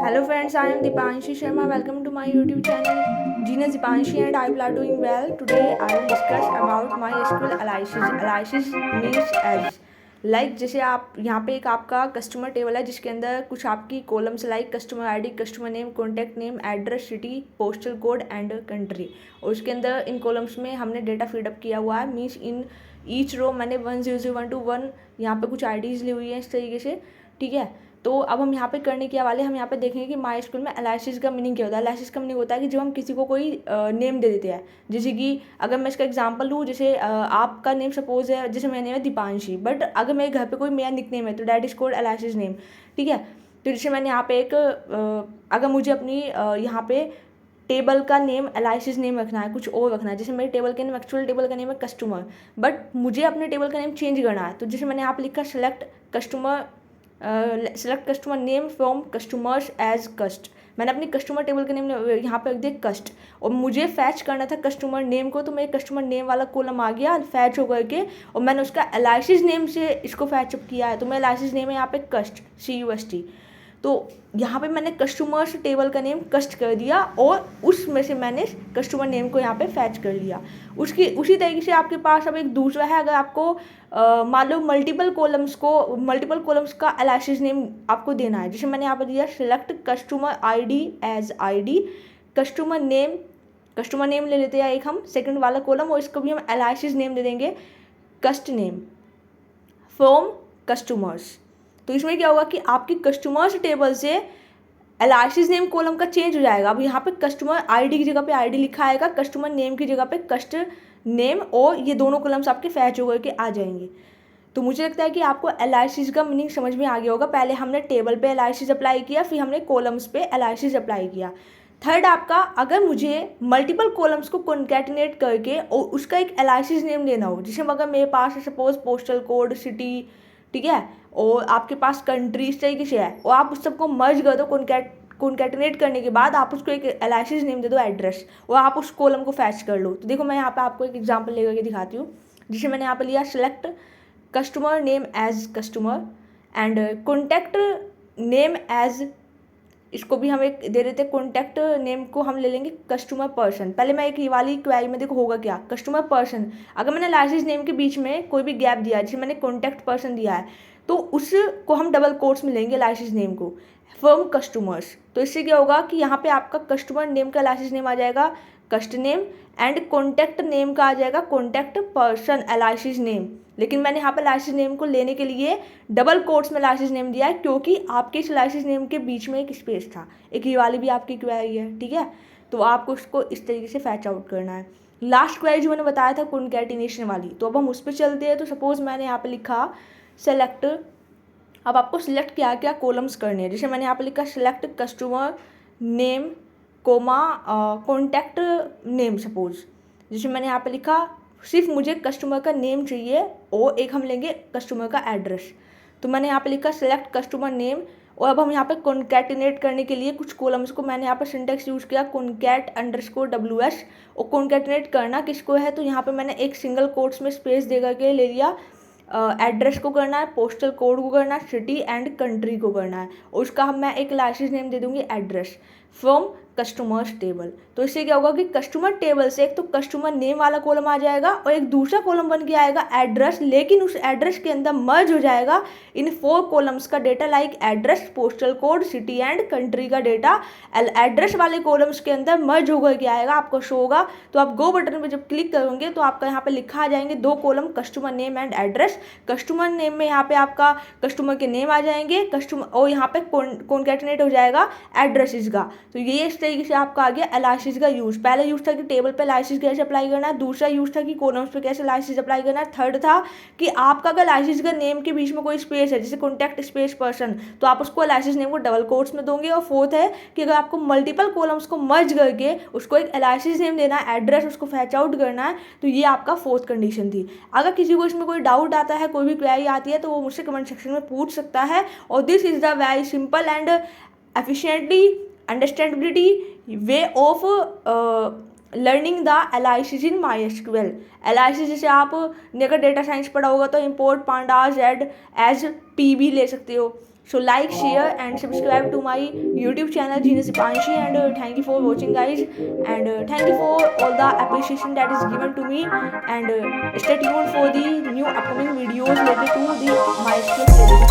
Hello friends, I am Dipanshi Sharma. Welcome to my YouTube channel Genius Dipanshi and I are doing well. Today I will discuss about MySQL Analysis. Analysis means as like जैसे आप यहाँ पे एक आपका customer table है जिसके अंदर कुछ आपकी columns like customer ID, customer name, contact name, address, city, postal code and country. और उसके अंदर इन कॉलम्स में हमने डेटा फीडअप किया हुआ है। मीन्स इन ईच रो मैंने 10001 to 1 यहाँ पे कुछ आईडीज़ ली हुई हैं इस तरीके से, ठीक है। तो अब हम यहाँ पे करने क्या वाले, हम यहाँ पे देखेंगे कि MySQL में एनालिसिस का मीनिंग क्या होता है। एनालिसिस का मीनिंग होता है कि जब हम किसी को कोई नेम दे देते हैं, जैसे कि अगर मैं इसका एग्जांपल लूँ, जैसे आपका नेम सपोज है, जैसे मेरा नेम है दीपांशी, बट अगर मेरे घर पे कोई मेरा निकनेम है तो that is cold analysis name, ठीक है। तो जैसे मैंने यहाँ पे एक अगर मुझे अपनी यहाँ पे टेबल का नेम एनालिसिस नेम रखना है, कुछ और रखना है, जैसे मेरे टेबल का नेम एक्चुअल टेबल का नेम है कस्टमर, बट मुझे अपने टेबल का नेम चेंज करना है, तो जैसे मैंने यहाँ पे लिखा select customer name from customers as cust. मैंने अपनी कस्टमर टेबल का नेम यहाँ पे रख दिया कस्ट, और मुझे फैच करना था कस्टमर नेम को, तो मेरे कस्टमर नेम वाला कॉलम आ गया फैच होकर के, और मैंने उसका एनालिसिस नेम से इसको फैचअप किया है, तो मेरा एनालिसिस नेम है यहाँ पे कस्ट, CUST। तो यहाँ पे मैंने कस्टमर्स टेबल का नेम कस्ट कर दिया और उसमें से मैंने कस्टमर नेम को यहाँ पे फैच कर लिया। उसी तरीके से आपके पास अब एक दूसरा है, अगर आपको मान लो मल्टीपल कॉलम्स का एनालिसिस नेम आपको देना है, जैसे मैंने यहाँ पे दिया select customer ID as ID, customer name ले लेते हैं एक हम सेकंड वाला कॉलम, और इसको भी हम एनालिसिस नेम दे देंगे कस्ट नेम फ्रॉम कस्टमर्स। तो इसमें क्या होगा कि आपकी कस्टमर्स टेबल से एनालिसिस नेम कॉलम का चेंज हो जाएगा। अब यहाँ पे कस्टमर आईडी की जगह पे आईडी लिखा आएगा, कस्टमर नेम की जगह पे कस्ट नेम, और ये दोनों कॉलम्स आपके फैच होकर के आ जाएंगे। तो मुझे लगता है कि आपको एनालिसिस का मीनिंग समझ में आ गया होगा। पहले हमने टेबल पे एनालिसिस अप्लाई किया, फिर हमने कॉलम्स पे एनालिसिस अप्लाई किया। थर्ड आपका, अगर मुझे मल्टीपल कॉलम्स को कॉन्कैटिनेट करके और उसका एक एनालिसिस नेम देना हो, जिसमें अगर मेरे पास है सपोज पोस्टल कोड, सिटी, ठीक है, और आपके पास कंट्री इस तरीके से है, और आप उस सबको मर्ज कर दो कॉन्कैटिनेट करने के बाद आप उसको एक एनालिसिस नेम दे दो एड्रेस, और आप उस कॉलम को फैच कर लो। तो देखो मैं यहाँ पे आपको एक एग्जांपल लेकर के दिखाती हूँ, जिसे मैंने यहाँ पे लिया select customer name as customer and contact name as, इसको भी हम एक दे देते हैं कॉन्टैक्ट नेम को हम ले लेंगे कस्टमर पर्सन। पहले मैं एक ये वाली क्वेरी में देखो होगा क्या, कस्टमर पर्सन, अगर मैंने एनालिसिस नेम के बीच में कोई भी गैप दिया है, जैसे मैंने कॉन्टैक्ट पर्सन दिया है, तो उसको हम डबल कोट्स में लेंगे एनालिसिस नेम को फ्रॉम कस्टमर्स। तो इससे क्या होगा कि यहाँ पे आपका कस्टमर नेम का एनालिसिस नेम आ जाएगा कस्ट नेम, एंड कॉन्टैक्ट नेम का आ जाएगा कॉन्टैक्ट पर्सन एनालिसिस नेम। लेकिन मैंने यहाँ पर एनालिसिस नेम को लेने के लिए डबल कोट्स में एनालिसिस नेम दिया है, क्योंकि आपके इस एनालिसिस नेम के बीच में एक स्पेस था। एक ये वाली भी आपकी क्वेरी है, ठीक है, तो आपको उसको इस तरीके से फैच आउट करना है। लास्ट क्वेरी जो मैंने बताया था कॉन्कैटिनेशन वाली, तो अब हम उस पर चलते हैं। तो सपोज मैंने यहाँ पे लिखा सेलेक्ट, अब आपको सिलेक्ट क्या क्या कॉलम्स करने हैं, जैसे मैंने यहाँ पे लिखा select customer name comma contact name suppose, जैसे मैंने यहाँ पे लिखा सिर्फ मुझे कस्टमर का नेम चाहिए और एक हम लेंगे कस्टमर का एड्रेस। तो मैंने यहाँ पे लिखा सेलेक्ट कस्टमर नेम, और अब हम यहाँ पे कॉन्कैटिनेट करने के लिए कुछ कॉलम्स को मैंने यहाँ पे सिंटेक्स यूज़ किया concat_WS, और कॉन्कैटिनेट करना किसको है, तो यहाँ पे मैंने एक सिंगल कोट्स में स्पेस दे करके ले लिया, एड्रेस को करना है, पोस्टल कोड को करना है, सिटी एंड कंट्री को करना है, और उसका हम मैं एक एनालिसिस नेम दे दूँगी एड्रेस फ्रॉम कस्टमर्स टेबल। तो इससे क्या होगा कि कस्टमर टेबल से एक तो कस्टमर नेम वाला कॉलम आ जाएगा और एक दूसरा कॉलम बन के आएगा एड्रेस, लेकिन उस एड्रेस के अंदर मर्ज हो जाएगा इन 4 कॉलम्स का data, like address, postal code, city and country का डेटा एड्रेस वाले कॉलम्स के अंदर मर्ज होकर के आएगा, आपको शो होगा। तो आप गो बटन पर जब क्लिक करोगे तो आपका यहाँ पे लिखा आ जाएंगे 2 column customer name and address. Customer name में यहाँ पे आपका कस्टमर के नेम आ जाएंगे, कस्टमर, और यहाँ पे कॉन्कैटिनेट हो जाएगा एड्रेसेस का। तो ये इस तरीके से आपका आ गया एनालिसिस का यूज। पहला यूज था कि टेबल पे एनालिसिस कैसे अप्लाई करना है, दूसरा यूज था कि कॉलम्स पे कैसे एनालिसिस अप्लाई करना है, थर्ड था कि आपका अगर एनालिसिस का नेम के बीच में कोई स्पेस है, जैसे कॉन्टैक्ट स्पेस पर्सन, तो आप उसको एनालिसिस नेम को डबल कोट्स में दोगे, और फोर्थ है कि अगर आपको मल्टीपल कॉलम्स को मर्ज करके उसको एक एनालिसिस नेम देना है, एड्रेस उसको फैच आउट करना है, तो ये आपका फोर्थ कंडीशन थी। अगर किसी को इसमें कोई डाउट आता है, कोई भी क्वेरी आती है, तो वो मुझसे कमेंट सेक्शन में पूछ सकता है। और this is the very simple and efficiently understandability way of learning the analysis in MySQL। Analysis जैसे आपने अगर डेटा साइंस पढ़ा होगा तो import pandas add as p भी ले सकते हो, So like, share and subscribe to my YouTube channel Genius Dipanshi, and thank you for watching guys, and thank you for all the appreciation that is given to me, and stay tuned for the new upcoming videos related to the my skills.